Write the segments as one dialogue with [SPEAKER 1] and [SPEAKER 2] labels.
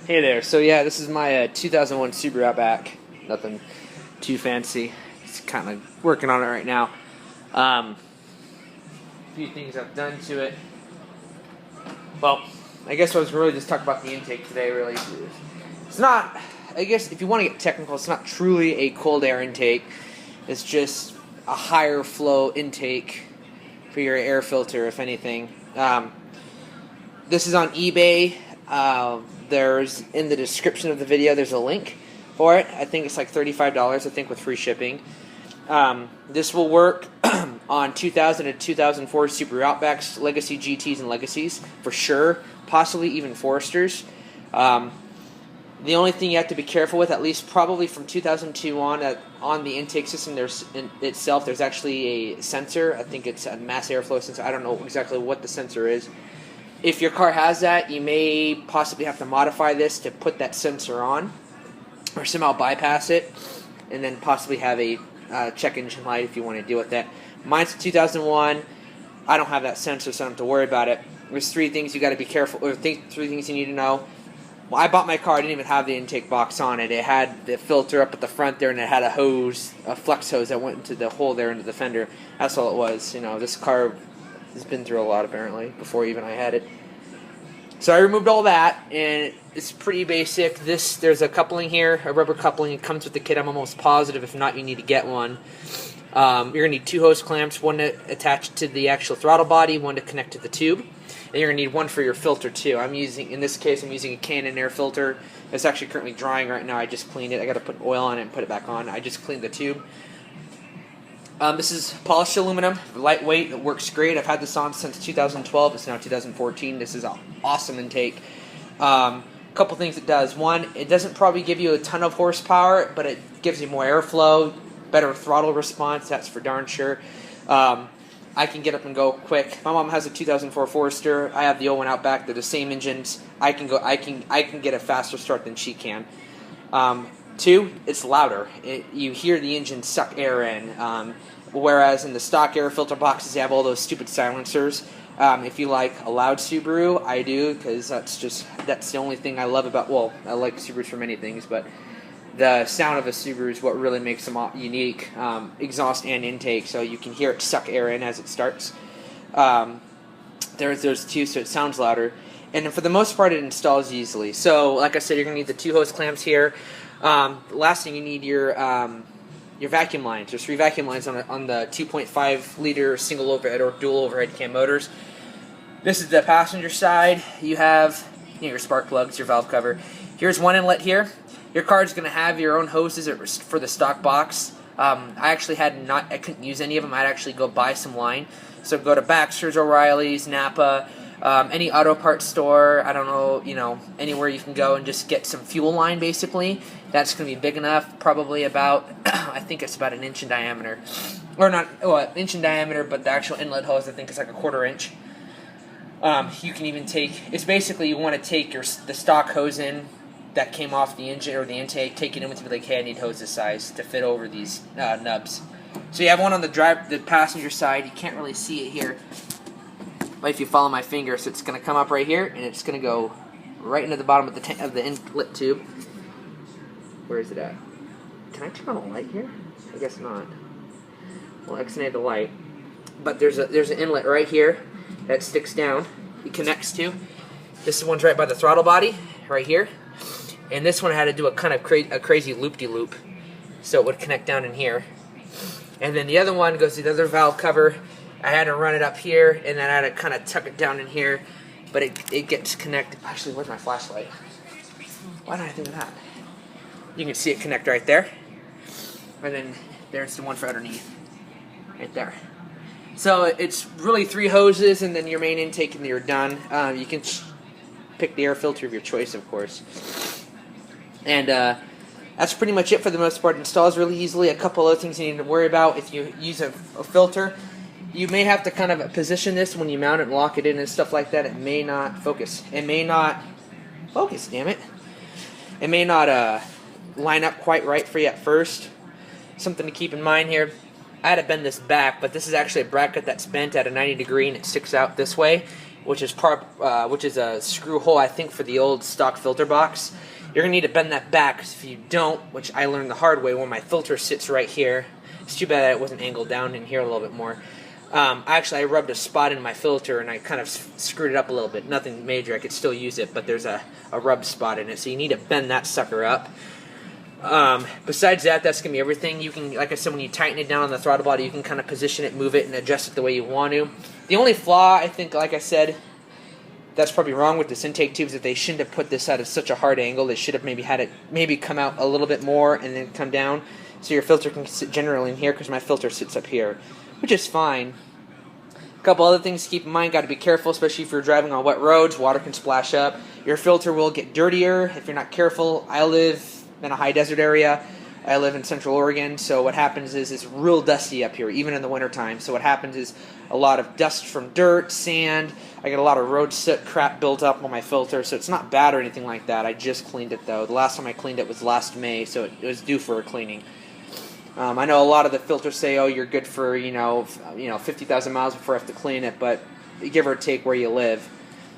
[SPEAKER 1] Hey there. So yeah, this is my 2001 Subaru Outback. Nothing too fancy. Just kind of working on it right now. A few things I've done to it. Well, I guess I was really just talking about the intake today. Really, it's not. I guess if you want to get technical, it's not truly a cold air intake. It's just a higher flow intake for your air filter, if anything. This is on eBay. There's in the description of the video, there's a link for it. I think it's like $35, I think, with free shipping. This will work on 2000 and 2004 Subaru Outbacks, Legacy GTs, and Legacies for sure. Possibly even Foresters. The only thing you have to be careful with, at least probably from 2002 on the intake system, there's actually a sensor. I think it's a mass airflow sensor. I don't know exactly what the sensor is. If your car has that, you may possibly have to modify this to put that sensor on, or somehow bypass it, and then possibly have a check engine light if you want to deal with that. Mine's 2001. I don't have that sensor, so I don't have to worry about it. There's three things you got to be careful, or three things you need to know. Well, I bought my car. I didn't even have the intake box on it. It had the filter up at the front there, and it had a hose, a flex hose that went into the hole there into the fender. That's all it was. You know, this car has been through a lot apparently before even I had it. So I removed all that, and it's pretty basic. There's a coupling here, a rubber coupling. It comes with the kit. I'm almost positive. If not, you need to get one. You're gonna need two hose clamps, one to attach to the actual throttle body, one to connect to the tube, and you're gonna need one for your filter too. In this case, I'm using a Canon air filter. It's actually currently drying right now. I just cleaned it. I got to put oil on it and put it back on. I just cleaned the tube. This is polished aluminum, lightweight. It works great. I've had this on since 2012. It's now 2014. This is an awesome intake. Couple things it does. One, it doesn't probably give you a ton of horsepower, but it gives you more airflow, better throttle response. That's for darn sure. I can get up and go quick. My mom has a 2004 Forester. I have the 01 Outback. They're the same engines. I can get a faster start than she can. Two, it's louder. You hear the engine suck air in, whereas in the stock air filter boxes, they have all those stupid silencers. If you like a loud Subaru, I do, because that's the only thing I love about. Well, I like Subarus for many things, but the sound of a Subaru is what really makes them unique. Exhaust and intake, so you can hear it suck air in as it starts. There's two, so it sounds louder. And for the most part, it installs easily. So, like I said, you're going to need the two hose clamps here. Last thing, you need your vacuum lines. There's 3 vacuum lines on the 2.5 liter single overhead or dual overhead cam motors. This is the passenger side. You have your spark plugs, your valve cover. Here's one inlet here. Your car is going to have your own hoses for the stock box. I actually I couldn't use any of them. I'd actually go buy some line. So go to Baxter's, O'Reilly's, Napa. Any auto parts store, I don't know, anywhere you can go and just get some fuel line, basically. That's going to be big enough, probably about, I think it's about an inch in diameter. Or not, an inch in diameter, but the actual inlet hose, I think, is like a 1/4 inch. You can even it's basically, you want to take the stock hose in that came off the engine or the intake, take it in with you, like, hey, I need hose this size to fit over these nubs. So you have one on the passenger side. You can't really see it here. But if you follow my finger, so it's going to come up right here, and it's going to go right into the bottom of the inlet tube. Where is it at? Can I turn on the light here? I guess not. Well, X-nade the light. But there's an inlet right here that sticks down. It connects to. This one's right by the throttle body, right here. And this one had to do a kind of a crazy loop-de-loop, so it would connect down in here. And then the other one goes to the other valve cover. I had to run it up here, and then I had to kind of tuck it down in here, but it gets connected. Actually, where's my flashlight? Why did I think of that? You can see it connect right there, and then there's the one for underneath, right there. So it's really 3 hoses, and then your main intake, and you're done. You can pick the air filter of your choice, of course. And that's pretty much it for the most part. It installs really easily. A couple other things you need to worry about if you use a filter. You may have to kind of position this when you mount it and lock it in and stuff like that. It may not focus. It may not focus, damn it. It may not line up quite right for you at first. Something to keep in mind here. I had to bend this back, but this is actually a bracket that's bent at a 90 degree and it sticks out this way. which is a screw hole, I think, for the old stock filter box. You're going to need to bend that back, because if you don't, which I learned the hard way, where my filter sits right here. It's too bad that it wasn't angled down in here a little bit more. Actually, I rubbed a spot in my filter, and I kind of screwed it up a little bit. Nothing major, I could still use it, but there's a rub spot in it, so you need to bend that sucker up. Besides that, that's going to be everything. You can, like I said, when you tighten it down on the throttle body, you can kind of position it, move it, and adjust it the way you want to. The only flaw, I think, like I said, that's probably wrong with this intake tube, is that they shouldn't have put this out at such a hard angle. They should have maybe had it come out a little bit more and then come down, so your filter can sit generally in here, because my filter sits up here, which is fine. A couple other things to keep in mind. Got to be careful, especially if you're driving on wet roads. Water can splash up. Your filter will get dirtier if you're not careful. I live in a high desert area. I live in Central Oregon, so what happens is it's real dusty up here, even in the wintertime. So what happens is a lot of dust from dirt, sand. I get a lot of road soot crap built up on my filter, so it's not bad or anything like that. I just cleaned it, though. The last time I cleaned it was last May, so it was due for a cleaning. I know a lot of the filters say, oh, you're good for 50,000 miles before I have to clean it, but give or take where you live.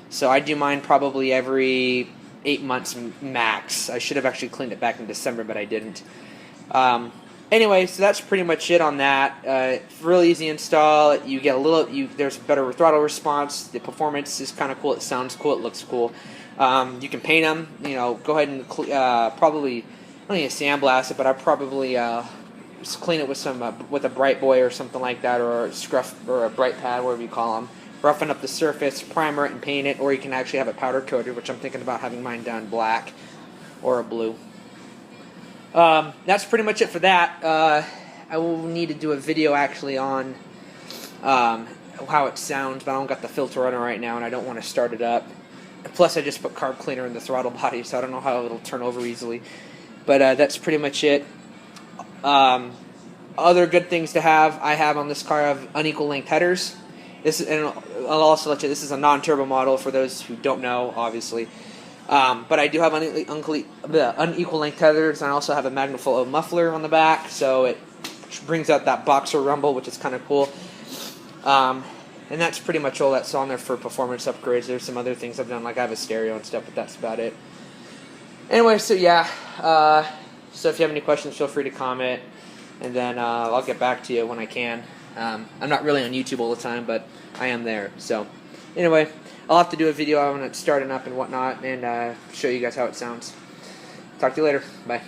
[SPEAKER 1] So I do mine probably every 8 months max. I should have actually cleaned it back in December, but I didn't. Anyway, so that's pretty much it on that. Real easy install. You get there's a better throttle response. The performance is kind of cool. It sounds cool. It looks cool. You can paint them. Go ahead and probably, I don't need to sandblast it, but I probably just clean it with a bright boy or something like that, or a scruff or a bright pad, whatever you call them. Roughen up the surface, primer it, and paint it, or you can actually have it powder coated, which I'm thinking about having mine done black or a blue. That's pretty much it for that. I will need to do a video actually on how it sounds, but I don't got the filter on it right now, and I don't want to start it up. Plus, I just put carb cleaner in the throttle body, so I don't know how it'll turn over easily. But that's pretty much it. Other good things to have, I have on this car, I have unequal length headers. And I'll also let you, this is a non-turbo model for those who don't know, obviously. But I do have unequal length tethers, and I also have a magnaflow muffler on the back, so it brings out that boxer rumble, which is kind of cool. And that's pretty much all that's on there for performance upgrades. There's some other things I've done, like I have a stereo and stuff, but that's about it. Anyway, so yeah, so if you have any questions, feel free to comment, and then I'll get back to you when I can. I'm not really on YouTube all the time, but I am there. So anyway, I'll have to do a video on it starting up and whatnot, and show you guys how it sounds. Talk to you later. Bye.